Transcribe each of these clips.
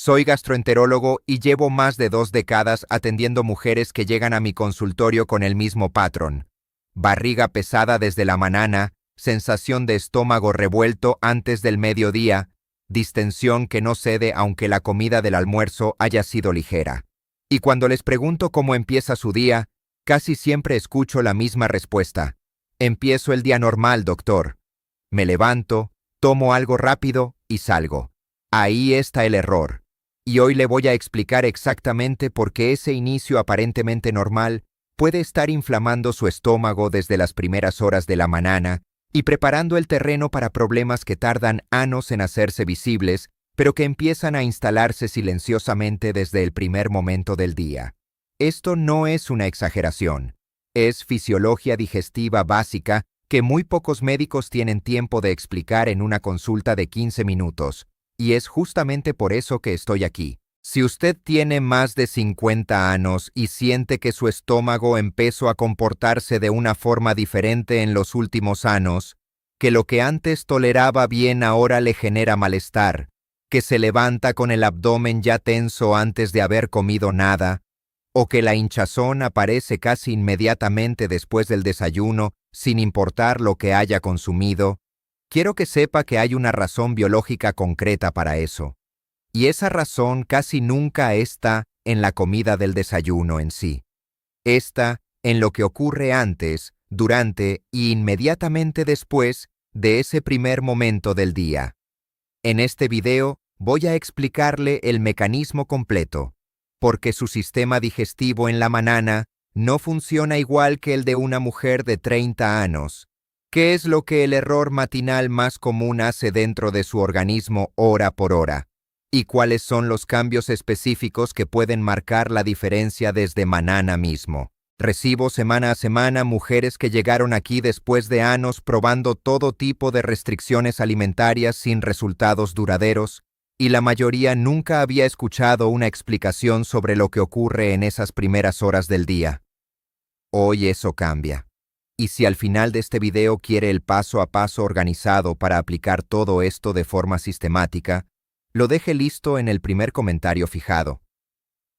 Soy gastroenterólogo y llevo más de 2 décadas atendiendo mujeres que llegan a mi consultorio con el mismo patrón. Barriga pesada desde la mañana, sensación de estómago revuelto antes del mediodía, distensión que no cede aunque la comida del almuerzo haya sido ligera. Y cuando les pregunto cómo empieza su día, casi siempre escucho la misma respuesta. Empiezo el día normal, doctor. Me levanto, tomo algo rápido y salgo. Ahí está el error. Y hoy le voy a explicar exactamente por qué ese inicio aparentemente normal puede estar inflamando su estómago desde las primeras horas de la mañana y preparando el terreno para problemas que tardan años en hacerse visibles, pero que empiezan a instalarse silenciosamente desde el primer momento del día. Esto no es una exageración. Es fisiología digestiva básica que muy pocos médicos tienen tiempo de explicar en una consulta de 15 minutos. Y es justamente por eso que estoy aquí. Si usted tiene más de 50 años y siente que su estómago empezó a comportarse de una forma diferente en los últimos años, que lo que antes toleraba bien ahora le genera malestar, que se levanta con el abdomen ya tenso antes de haber comido nada, o que la hinchazón aparece casi inmediatamente después del desayuno, sin importar lo que haya consumido, quiero que sepa que hay una razón biológica concreta para eso. Y esa razón casi nunca está en la comida del desayuno en sí. Está en lo que ocurre antes, durante y inmediatamente después de ese primer momento del día. En este video voy a explicarle el mecanismo completo, porque su sistema digestivo en la mañana no funciona igual que el de una mujer de 30 años. ¿Qué es lo que el error matinal más común hace dentro de su organismo hora por hora? ¿Y cuáles son los cambios específicos que pueden marcar la diferencia desde mañana mismo? Recibo semana a semana mujeres que llegaron aquí después de años probando todo tipo de restricciones alimentarias sin resultados duraderos, y la mayoría nunca había escuchado una explicación sobre lo que ocurre en esas primeras horas del día. Hoy eso cambia. Y si al final de este video quiere el paso a paso organizado para aplicar todo esto de forma sistemática, lo deje listo en el primer comentario fijado.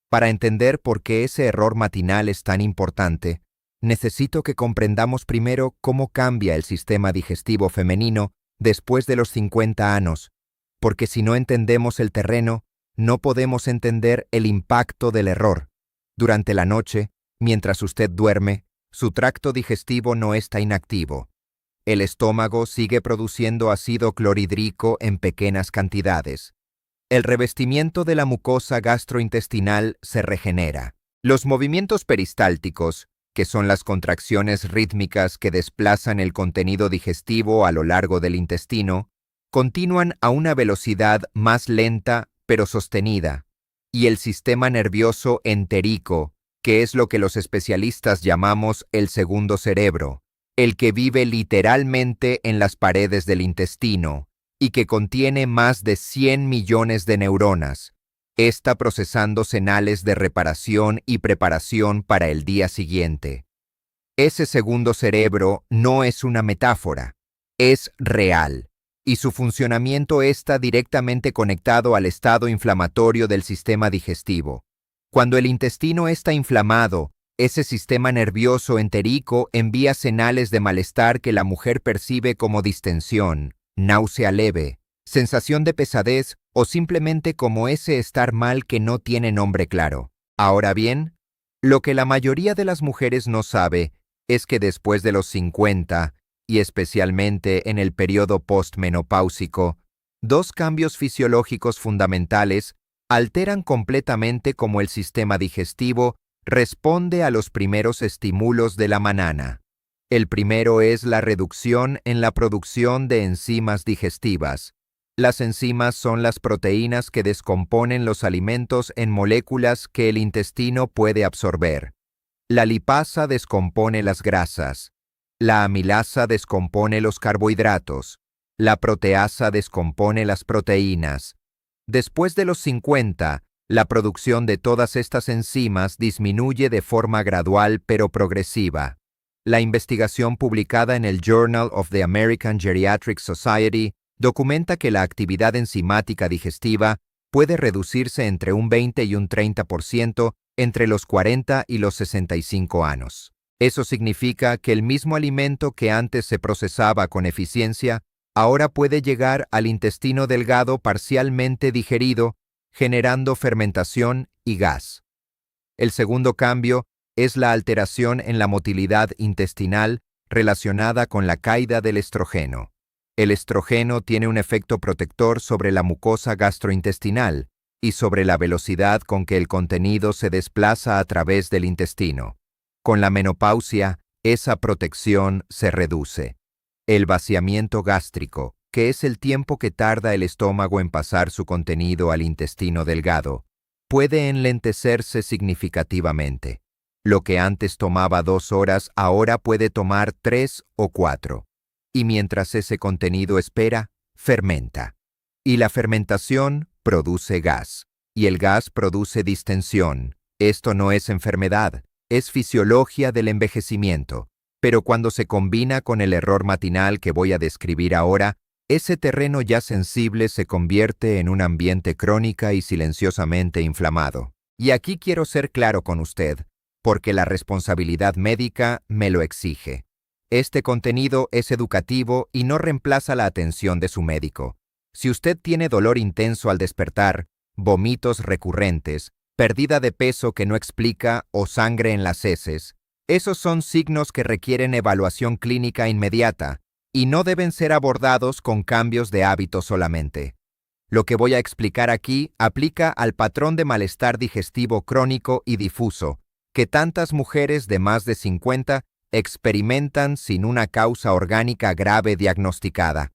Para entender por qué ese error matinal es tan importante, necesito que comprendamos primero cómo cambia el sistema digestivo femenino después de los 50 años, porque si no entendemos el terreno, no podemos entender el impacto del error. Durante la noche, mientras usted duerme, su tracto digestivo no está inactivo. El estómago sigue produciendo ácido clorhídrico en pequeñas cantidades. El revestimiento de la mucosa gastrointestinal se regenera. Los movimientos peristálticos, que son las contracciones rítmicas que desplazan el contenido digestivo a lo largo del intestino, continúan a una velocidad más lenta pero sostenida, y el sistema nervioso entérico, que es lo que los especialistas llamamos el segundo cerebro, el que vive literalmente en las paredes del intestino y que contiene más de 100 millones de neuronas, está procesando señales de reparación y preparación para el día siguiente. Ese segundo cerebro no es una metáfora, es real, y su funcionamiento está directamente conectado al estado inflamatorio del sistema digestivo. Cuando el intestino está inflamado, ese sistema nervioso entérico envía señales de malestar que la mujer percibe como distensión, náusea leve, sensación de pesadez o simplemente como ese estar mal que no tiene nombre claro. Ahora bien, lo que la mayoría de las mujeres no sabe es que después de los 50, y especialmente en el periodo postmenopáusico, dos cambios fisiológicos fundamentales alteran completamente cómo el sistema digestivo responde a los primeros estímulos de la mañana. El primero es la reducción en la producción de enzimas digestivas. Las enzimas son las proteínas que descomponen los alimentos en moléculas que el intestino puede absorber. La lipasa descompone las grasas. La amilasa descompone los carbohidratos. La proteasa descompone las proteínas. Después de los 50, la producción de todas estas enzimas disminuye de forma gradual pero progresiva. La investigación publicada en el Journal of the American Geriatric Society documenta que la actividad enzimática digestiva puede reducirse entre un 20 y un 30% entre los 40 y los 65 años. Eso significa que el mismo alimento que antes se procesaba con eficiencia, ahora puede llegar al intestino delgado parcialmente digerido, generando fermentación y gas. El segundo cambio es la alteración en la motilidad intestinal relacionada con la caída del estrógeno. El estrógeno tiene un efecto protector sobre la mucosa gastrointestinal y sobre la velocidad con que el contenido se desplaza a través del intestino. Con la menopausia, esa protección se reduce. El vaciamiento gástrico, que es el tiempo que tarda el estómago en pasar su contenido al intestino delgado, puede enlentecerse significativamente. Lo que antes tomaba 2 horas ahora puede tomar 3 o 4. Y mientras ese contenido espera, fermenta. Y la fermentación produce gas. Y el gas produce distensión. Esto no es enfermedad, es fisiología del envejecimiento. Pero cuando se combina con el error matinal que voy a describir ahora, ese terreno ya sensible se convierte en un ambiente crónica y silenciosamente inflamado. Y aquí quiero ser claro con usted, porque la responsabilidad médica me lo exige. Este contenido es educativo y no reemplaza la atención de su médico. Si usted tiene dolor intenso al despertar, vómitos recurrentes, pérdida de peso que no explica o sangre en las heces, esos son signos que requieren evaluación clínica inmediata y no deben ser abordados con cambios de hábito solamente. Lo que voy a explicar aquí aplica al patrón de malestar digestivo crónico y difuso que tantas mujeres de más de 50 experimentan sin una causa orgánica grave diagnosticada.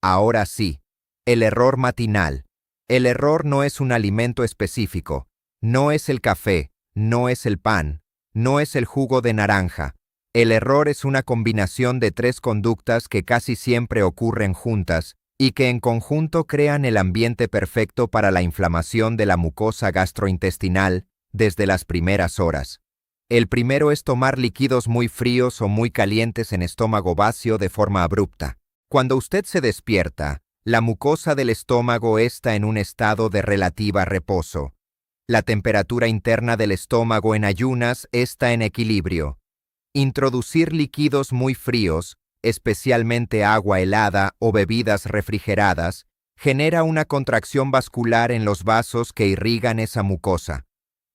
Ahora sí, el error matinal. El error no es un alimento específico, no es el café, no es el pan, no es el jugo de naranja. El error es una combinación de 3 conductas que casi siempre ocurren juntas y que en conjunto crean el ambiente perfecto para la inflamación de la mucosa gastrointestinal desde las primeras horas. El primero es tomar líquidos muy fríos o muy calientes en estómago vacío de forma abrupta. Cuando usted se despierta, la mucosa del estómago está en un estado de relativa reposo. La temperatura interna del estómago en ayunas está en equilibrio. Introducir líquidos muy fríos, especialmente agua helada o bebidas refrigeradas, genera una contracción vascular en los vasos que irrigan esa mucosa.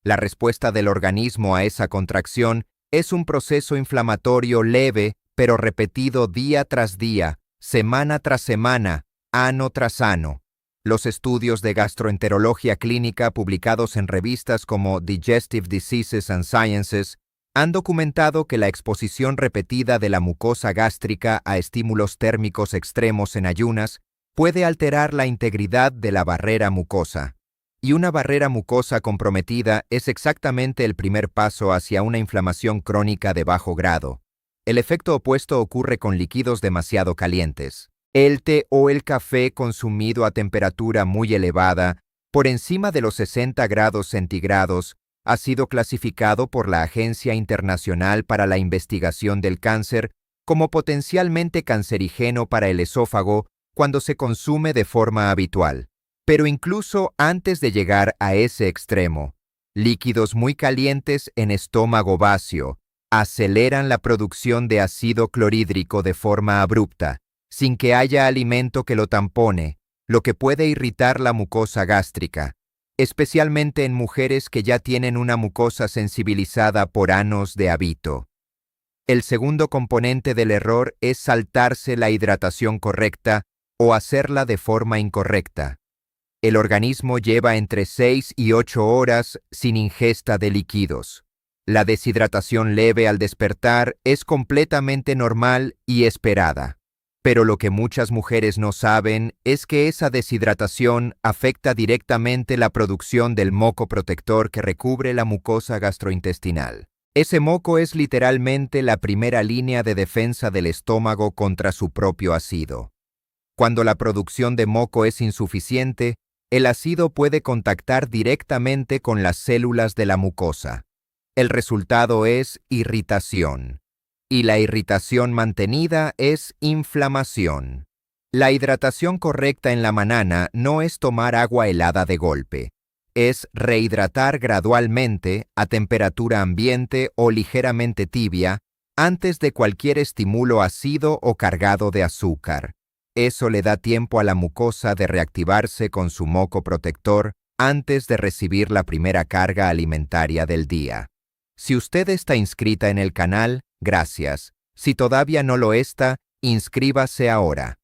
La respuesta del organismo a esa contracción es un proceso inflamatorio leve, pero repetido día tras día, semana tras semana, ano tras ano. Los estudios de gastroenterología clínica publicados en revistas como Digestive Diseases and Sciences han documentado que la exposición repetida de la mucosa gástrica a estímulos térmicos extremos en ayunas puede alterar la integridad de la barrera mucosa. Y una barrera mucosa comprometida es exactamente el primer paso hacia una inflamación crónica de bajo grado. El efecto opuesto ocurre con líquidos demasiado calientes. El té o el café consumido a temperatura muy elevada, por encima de los 60 grados centígrados, ha sido clasificado por la Agencia Internacional para la Investigación del Cáncer como potencialmente cancerígeno para el esófago cuando se consume de forma habitual. Pero incluso antes de llegar a ese extremo, líquidos muy calientes en estómago vacío aceleran la producción de ácido clorhídrico de forma abrupta, sin que haya alimento que lo tampone, lo que puede irritar la mucosa gástrica, especialmente en mujeres que ya tienen una mucosa sensibilizada por años de hábito. El segundo componente del error es saltarse la hidratación correcta o hacerla de forma incorrecta. El organismo lleva entre 6 y 8 horas sin ingesta de líquidos. La deshidratación leve al despertar es completamente normal y esperada. Pero lo que muchas mujeres no saben es que esa deshidratación afecta directamente la producción del moco protector que recubre la mucosa gastrointestinal. Ese moco es literalmente la primera línea de defensa del estómago contra su propio ácido. Cuando la producción de moco es insuficiente, el ácido puede contactar directamente con las células de la mucosa. El resultado es irritación. Y la irritación mantenida es inflamación. La hidratación correcta en la mañana no es tomar agua helada de golpe. Es rehidratar gradualmente a temperatura ambiente o ligeramente tibia antes de cualquier estímulo ácido o cargado de azúcar. Eso le da tiempo a la mucosa de reactivarse con su moco protector antes de recibir la primera carga alimentaria del día. Si usted está inscrita en el canal, gracias. Si todavía no lo está, inscríbase ahora.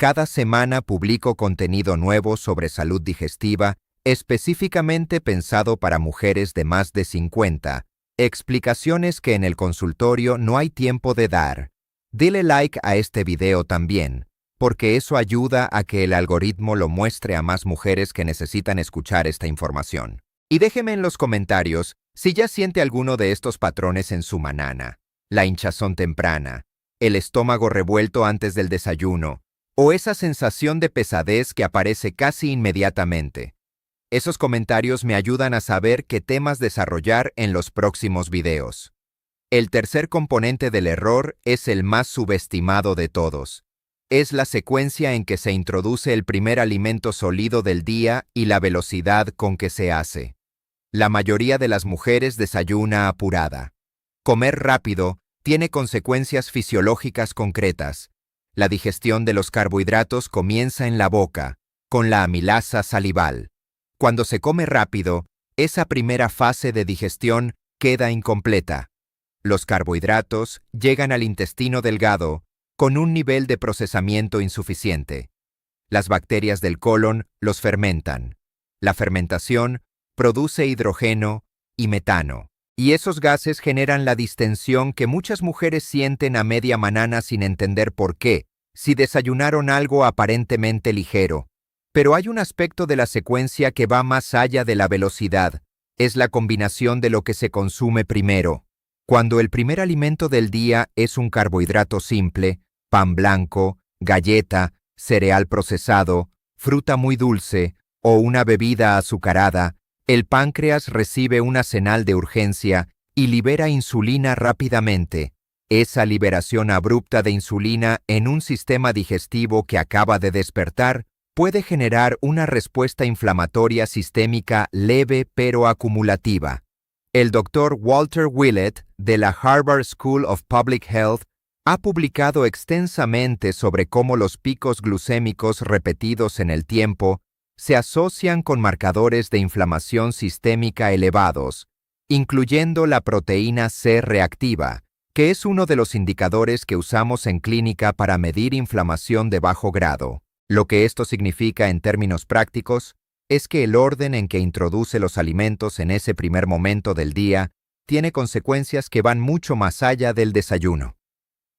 Cada semana publico contenido nuevo sobre salud digestiva, específicamente pensado para mujeres de más de 50, explicaciones que en el consultorio no hay tiempo de dar. Dile like a este video también, porque eso ayuda a que el algoritmo lo muestre a más mujeres que necesitan escuchar esta información. Y déjeme en los comentarios si ya siente alguno de estos patrones en su mañana: la hinchazón temprana, el estómago revuelto antes del desayuno, o esa sensación de pesadez que aparece casi inmediatamente. Esos comentarios me ayudan a saber qué temas desarrollar en los próximos videos. El tercer componente del error es el más subestimado de todos. Es la secuencia en que se introduce el primer alimento sólido del día y la velocidad con que se hace. La mayoría de las mujeres desayuna apurada. Comer rápido tiene consecuencias fisiológicas concretas. La digestión de los carbohidratos comienza en la boca, con la amilasa salival. Cuando se come rápido, esa primera fase de digestión queda incompleta. Los carbohidratos llegan al intestino delgado con un nivel de procesamiento insuficiente. Las bacterias del colon los fermentan. La fermentación produce hidrógeno y metano, y esos gases generan la distensión que muchas mujeres sienten a media mañana sin entender por qué, si desayunaron algo aparentemente ligero. Pero hay un aspecto de la secuencia que va más allá de la velocidad. Es la combinación de lo que se consume primero. Cuando el primer alimento del día es un carbohidrato simple, pan blanco, galleta, cereal procesado, fruta muy dulce o una bebida azucarada, el páncreas recibe una señal de urgencia y libera insulina rápidamente. Esa liberación abrupta de insulina en un sistema digestivo que acaba de despertar puede generar una respuesta inflamatoria sistémica leve pero acumulativa. El Dr. Walter Willett, de la Harvard School of Public Health, ha publicado extensamente sobre cómo los picos glucémicos repetidos en el tiempo se asocian con marcadores de inflamación sistémica elevados, incluyendo la proteína C reactiva, que es uno de los indicadores que usamos en clínica para medir inflamación de bajo grado. Lo que esto significa en términos prácticos es que el orden en que introduce los alimentos en ese primer momento del día tiene consecuencias que van mucho más allá del desayuno.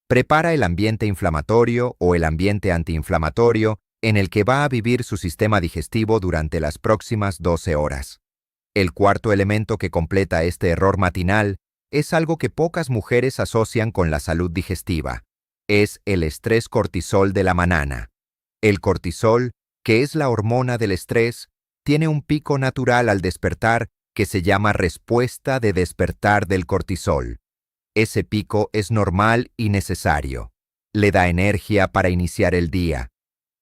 Prepara el ambiente inflamatorio o el ambiente antiinflamatorio en el que va a vivir su sistema digestivo durante las próximas 12 horas. El cuarto elemento que completa este error matinal es algo que pocas mujeres asocian con la salud digestiva. Es el estrés cortisol de la mañana. El cortisol, que es la hormona del estrés, tiene un pico natural al despertar que se llama respuesta de despertar del cortisol. Ese pico es normal y necesario. Le da energía para iniciar el día.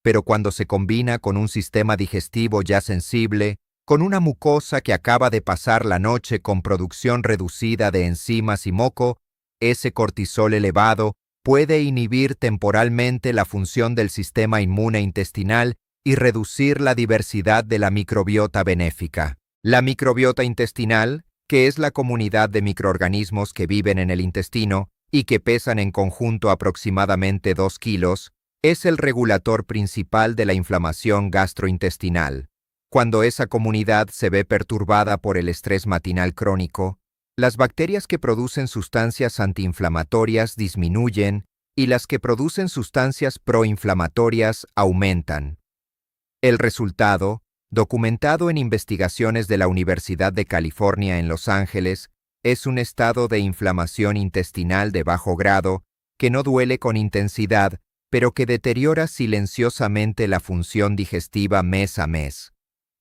Pero cuando se combina con un sistema digestivo ya sensible, con una mucosa que acaba de pasar la noche con producción reducida de enzimas y moco, ese cortisol elevado puede inhibir temporalmente la función del sistema inmune intestinal y reducir la diversidad de la microbiota benéfica. La microbiota intestinal, que es la comunidad de microorganismos que viven en el intestino y que pesan en conjunto aproximadamente 2 kilos, es el regulador principal de la inflamación gastrointestinal. Cuando esa comunidad se ve perturbada por el estrés matinal crónico, las bacterias que producen sustancias antiinflamatorias disminuyen y las que producen sustancias proinflamatorias aumentan. El resultado, documentado en investigaciones de la Universidad de California en Los Ángeles, es un estado de inflamación intestinal de bajo grado que no duele con intensidad, pero que deteriora silenciosamente la función digestiva mes a mes.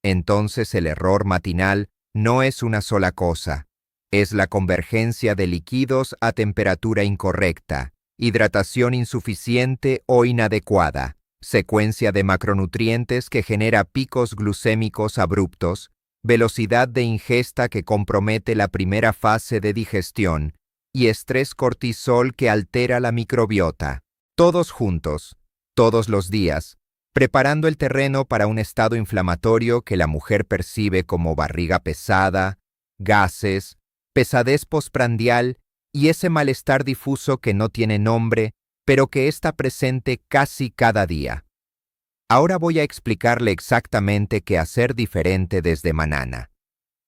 Entonces el error matinal no es una sola cosa, es la convergencia de líquidos a temperatura incorrecta, hidratación insuficiente o inadecuada, secuencia de macronutrientes que genera picos glucémicos abruptos, velocidad de ingesta que compromete la primera fase de digestión y estrés cortisol que altera la microbiota. Todos juntos, todos los días, preparando el terreno para un estado inflamatorio que la mujer percibe como barriga pesada, gases, pesadez postprandial y ese malestar difuso que no tiene nombre, pero que está presente casi cada día. Ahora voy a explicarle exactamente qué hacer diferente desde Manana.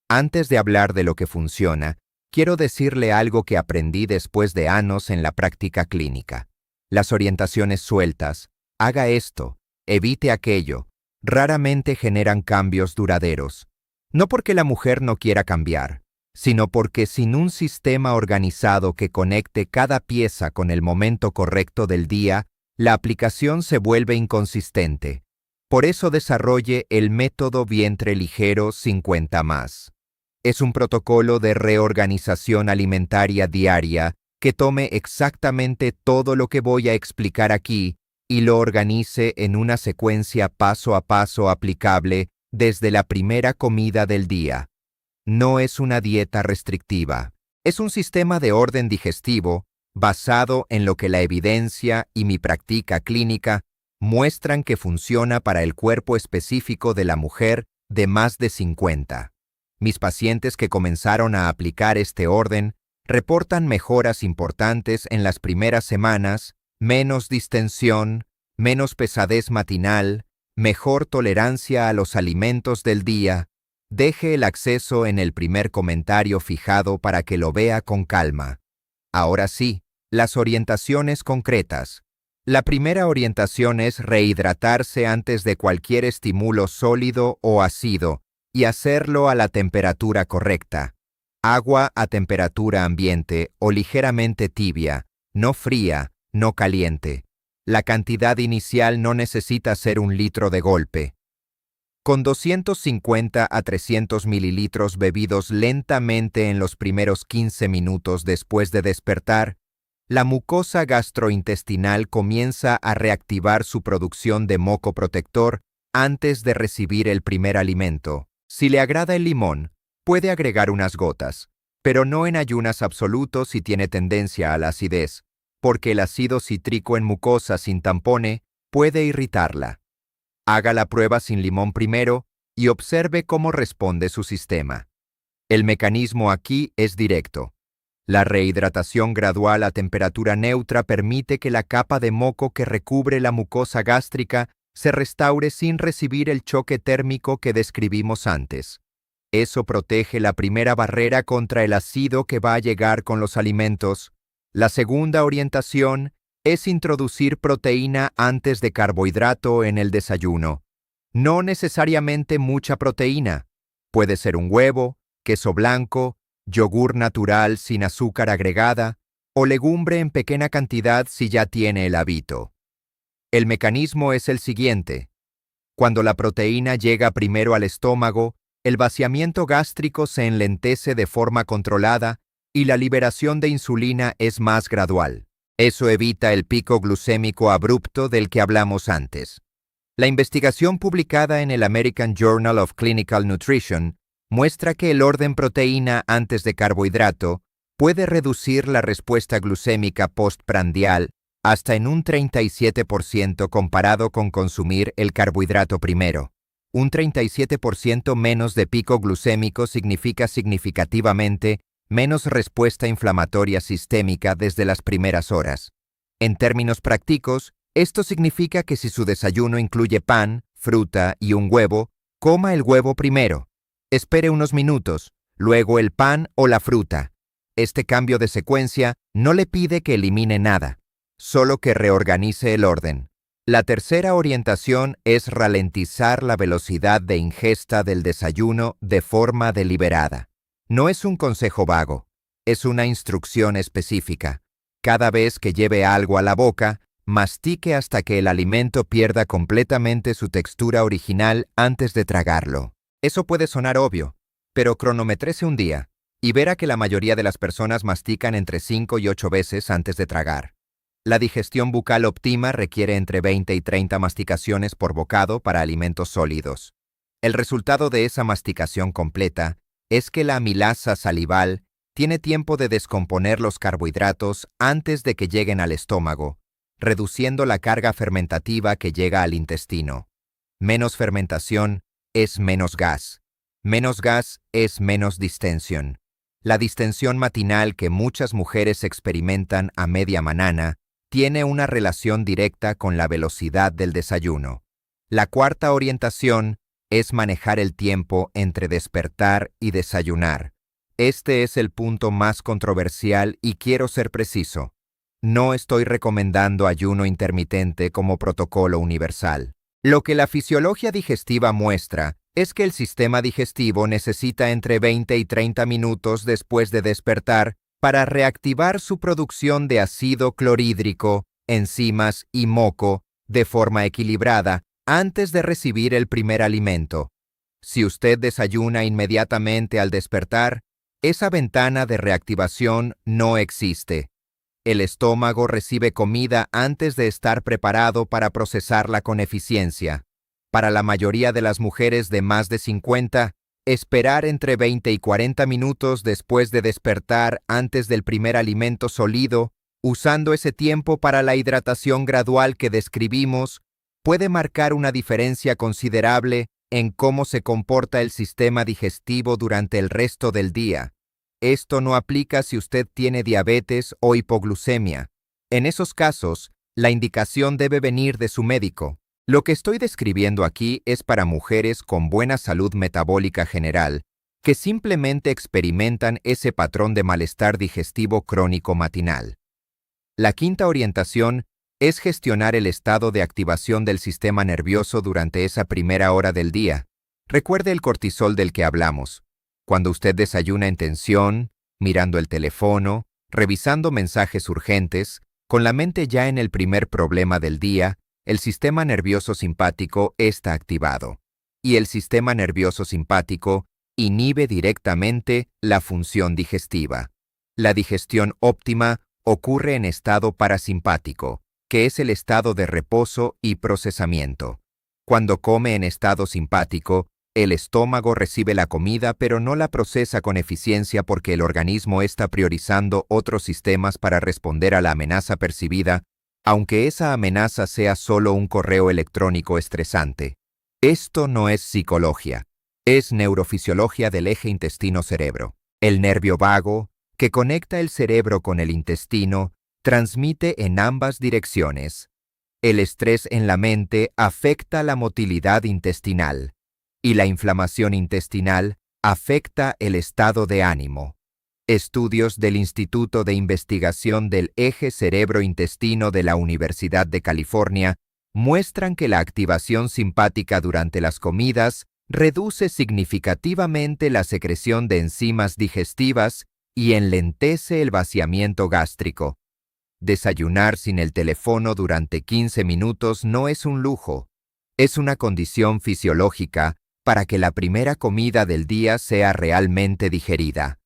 Antes de hablar de lo que funciona, quiero decirle algo que aprendí después de años en la práctica clínica. Las orientaciones sueltas, haga esto, evite aquello, raramente generan cambios duraderos. No porque la mujer no quiera cambiar, sino porque sin un sistema organizado que conecte cada pieza con el momento correcto del día, la aplicación se vuelve inconsistente. Por eso desarrolle el método vientre ligero 50+. Es un protocolo de reorganización alimentaria diaria que tome exactamente todo lo que voy a explicar aquí y lo organice en una secuencia paso a paso aplicable desde la primera comida del día. No es una dieta restrictiva. Es un sistema de orden digestivo basado en lo que la evidencia y mi práctica clínica muestran que funciona para el cuerpo específico de la mujer de más de 50. Mis pacientes que comenzaron a aplicar este orden reportan mejoras importantes en las primeras semanas, menos distensión, menos pesadez matinal, mejor tolerancia a los alimentos del día. Deje el acceso en el primer comentario fijado para que lo vea con calma. Ahora sí, las orientaciones concretas. La primera orientación es rehidratarse antes de cualquier estímulo sólido o ácido y hacerlo a la temperatura correcta. Agua a temperatura ambiente o ligeramente tibia, no fría, no caliente. La cantidad inicial no necesita ser 1 litro de golpe. Con 250 a 300 mililitros bebidos lentamente en los primeros 15 minutos después de despertar, la mucosa gastrointestinal comienza a reactivar su producción de moco protector antes de recibir el primer alimento. Si le agrada el limón, puede agregar unas gotas, pero no en ayunas absolutos si tiene tendencia a la acidez, porque el ácido cítrico en mucosa sin tampone puede irritarla. Haga la prueba sin limón primero y observe cómo responde su sistema. El mecanismo aquí es directo. La rehidratación gradual a temperatura neutra permite que la capa de moco que recubre la mucosa gástrica se restaure sin recibir el choque térmico que describimos antes. Eso protege la primera barrera contra el ácido que va a llegar con los alimentos. La segunda orientación es introducir proteína antes de carbohidrato en el desayuno. No necesariamente mucha proteína. Puede ser un huevo, queso blanco, yogur natural sin azúcar agregada o legumbre en pequeña cantidad si ya tiene el hábito. El mecanismo es el siguiente. Cuando la proteína llega primero al estómago, el vaciamiento gástrico se enlentece de forma controlada y la liberación de insulina es más gradual. Eso evita el pico glucémico abrupto del que hablamos antes. La investigación publicada en el American Journal of Clinical Nutrition muestra que el orden proteína antes de carbohidrato puede reducir la respuesta glucémica postprandial hasta en un 37% comparado con consumir el carbohidrato primero. Un 37% menos de pico glucémico significa significativamente menos respuesta inflamatoria sistémica desde las primeras horas. En términos prácticos, esto significa que si su desayuno incluye pan, fruta y un huevo, coma el huevo primero. Espere unos minutos, luego el pan o la fruta. Este cambio de secuencia no le pide que elimine nada, solo que reorganice el orden. La tercera orientación es ralentizar la velocidad de ingesta del desayuno de forma deliberada. No es un consejo vago, es una instrucción específica. Cada vez que lleve algo a la boca, mastique hasta que el alimento pierda completamente su textura original antes de tragarlo. Eso puede sonar obvio, pero cronométrese un día y verá que la mayoría de las personas mastican entre 5 y 8 veces antes de tragar. La digestión bucal óptima requiere entre 20 y 30 masticaciones por bocado para alimentos sólidos. El resultado de esa masticación completa es que la amilasa salival tiene tiempo de descomponer los carbohidratos antes de que lleguen al estómago, reduciendo la carga fermentativa que llega al intestino. Menos fermentación es menos gas. Menos gas es menos distensión. La distensión matinal que muchas mujeres experimentan a media mañana tiene una relación directa con la velocidad del desayuno. La cuarta orientación es manejar el tiempo entre despertar y desayunar. Este es el punto más controversial y quiero ser preciso. No estoy recomendando ayuno intermitente como protocolo universal. Lo que la fisiología digestiva muestra es que el sistema digestivo necesita entre 20 y 30 minutos después de despertar para reactivar su producción de ácido clorhídrico, enzimas y moco de forma equilibrada antes de recibir el primer alimento. Si usted desayuna inmediatamente al despertar, esa ventana de reactivación no existe. El estómago recibe comida antes de estar preparado para procesarla con eficiencia. Para la mayoría de las mujeres de más de 50, esperar entre 20 y 40 minutos después de despertar antes del primer alimento sólido, usando ese tiempo para la hidratación gradual que describimos, puede marcar una diferencia considerable en cómo se comporta el sistema digestivo durante el resto del día. Esto no aplica si usted tiene diabetes o hipoglucemia. En esos casos, la indicación debe venir de su médico. Lo que estoy describiendo aquí es para mujeres con buena salud metabólica general, que simplemente experimentan ese patrón de malestar digestivo crónico matinal. La quinta orientación es gestionar el estado de activación del sistema nervioso durante esa primera hora del día. Recuerde el cortisol del que hablamos. Cuando usted desayuna en tensión, mirando el teléfono, revisando mensajes urgentes, con la mente ya en el primer problema del día, el sistema nervioso simpático está activado. Y el sistema nervioso simpático inhibe directamente la función digestiva. La digestión óptima ocurre en estado parasimpático, que es el estado de reposo y procesamiento. Cuando come en estado simpático, el estómago recibe la comida pero no la procesa con eficiencia porque el organismo está priorizando otros sistemas para responder a la amenaza percibida, aunque esa amenaza sea solo un correo electrónico estresante. Esto no es psicología, es neurofisiología del eje intestino-cerebro. El nervio vago, que conecta el cerebro con el intestino, transmite en ambas direcciones. El estrés en la mente afecta la motilidad intestinal, y la inflamación intestinal afecta el estado de ánimo. Estudios del Instituto de Investigación del Eje Cerebro-Intestino de la Universidad de California muestran que la activación simpática durante las comidas reduce significativamente la secreción de enzimas digestivas y enlentece el vaciamiento gástrico. Desayunar sin el teléfono durante 15 minutos no es un lujo, es una condición fisiológica para que la primera comida del día sea realmente digerida.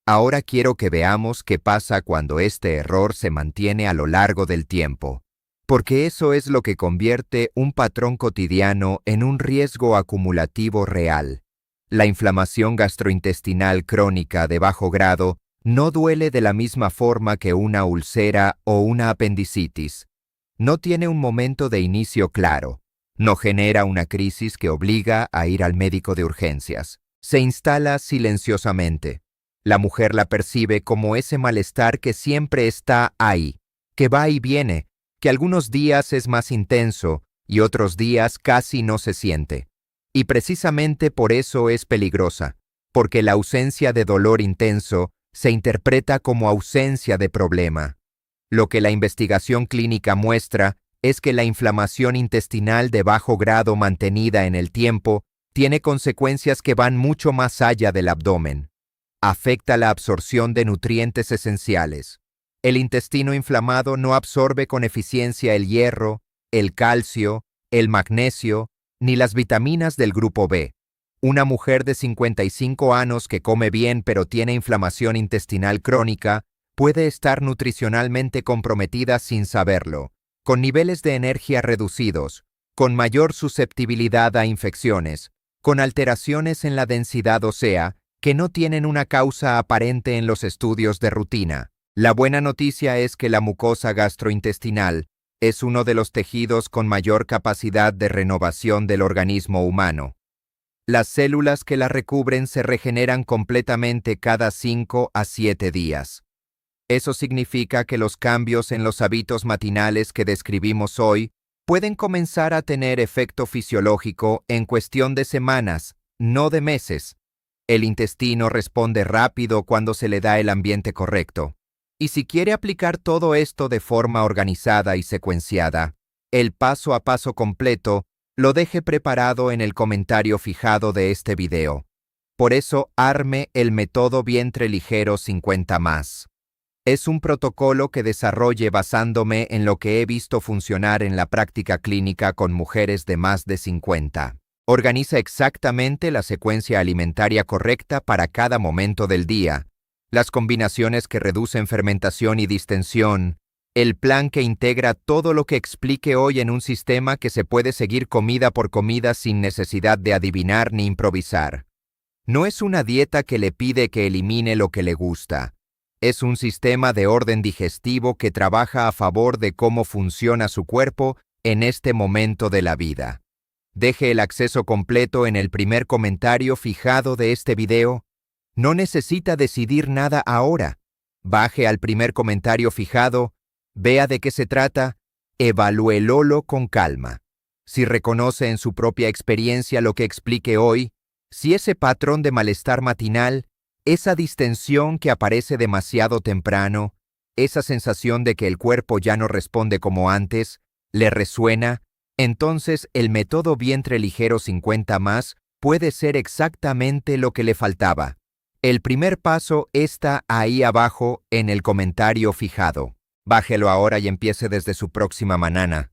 Ahora quiero que veamos qué pasa cuando este error se mantiene a lo largo del tiempo, porque eso es lo que convierte un patrón cotidiano en un riesgo acumulativo real. La inflamación gastrointestinal crónica de bajo grado no duele de la misma forma que una úlcera o una apendicitis. No tiene un momento de inicio claro. No genera una crisis que obliga a ir al médico de urgencias. Se instala silenciosamente. La mujer la percibe como ese malestar que siempre está ahí, que va y viene, que algunos días es más intenso y otros días casi no se siente. Y precisamente por eso es peligrosa, porque la ausencia de dolor intenso se interpreta como ausencia de problema. Lo que la investigación clínica muestra es que la inflamación intestinal de bajo grado mantenida en el tiempo tiene consecuencias que van mucho más allá del abdomen. Afecta la absorción de nutrientes esenciales. El intestino inflamado no absorbe con eficiencia el hierro, el calcio, el magnesio, ni las vitaminas del grupo B. Una mujer de 55 años que come bien pero tiene inflamación intestinal crónica puede estar nutricionalmente comprometida sin saberlo, con niveles de energía reducidos, con mayor susceptibilidad a infecciones, con alteraciones en la densidad ósea que no tienen una causa aparente en los estudios de rutina. La buena noticia es que la mucosa gastrointestinal es uno de los tejidos con mayor capacidad de renovación del organismo humano. Las células que la recubren se regeneran completamente cada 5 a 7 días. Eso significa que los cambios en los hábitos matinales que describimos hoy pueden comenzar a tener efecto fisiológico en cuestión de semanas, no de meses. El intestino responde rápido cuando se le da el ambiente correcto. Y si quiere aplicar todo esto de forma organizada y secuenciada, el paso a paso completo lo deje preparado en el comentario fijado de este video. Por eso arme el método vientre ligero 50+. Es un protocolo que desarrolle basándome en lo que he visto funcionar en la práctica clínica con mujeres de más de 50. Organiza exactamente la secuencia alimentaria correcta para cada momento del día, las combinaciones que reducen fermentación y distensión, el plan que integra todo lo que explique hoy en un sistema que se puede seguir comida por comida sin necesidad de adivinar ni improvisar. No es una dieta que le pide que elimine lo que le gusta. Es un sistema de orden digestivo que trabaja a favor de cómo funciona su cuerpo en este momento de la vida. Deje el acceso completo en el primer comentario fijado de este video. No necesita decidir nada ahora. Baje al primer comentario fijado, vea de qué se trata, evalúelo con calma. Si reconoce en su propia experiencia lo que explique hoy, si ese patrón de malestar matinal, esa distensión que aparece demasiado temprano, esa sensación de que el cuerpo ya no responde como antes, le resuena, entonces el método vientre ligero 50+ puede ser exactamente lo que le faltaba. El primer paso está ahí abajo en el comentario fijado. Bájelo ahora y empiece desde su próxima mañana.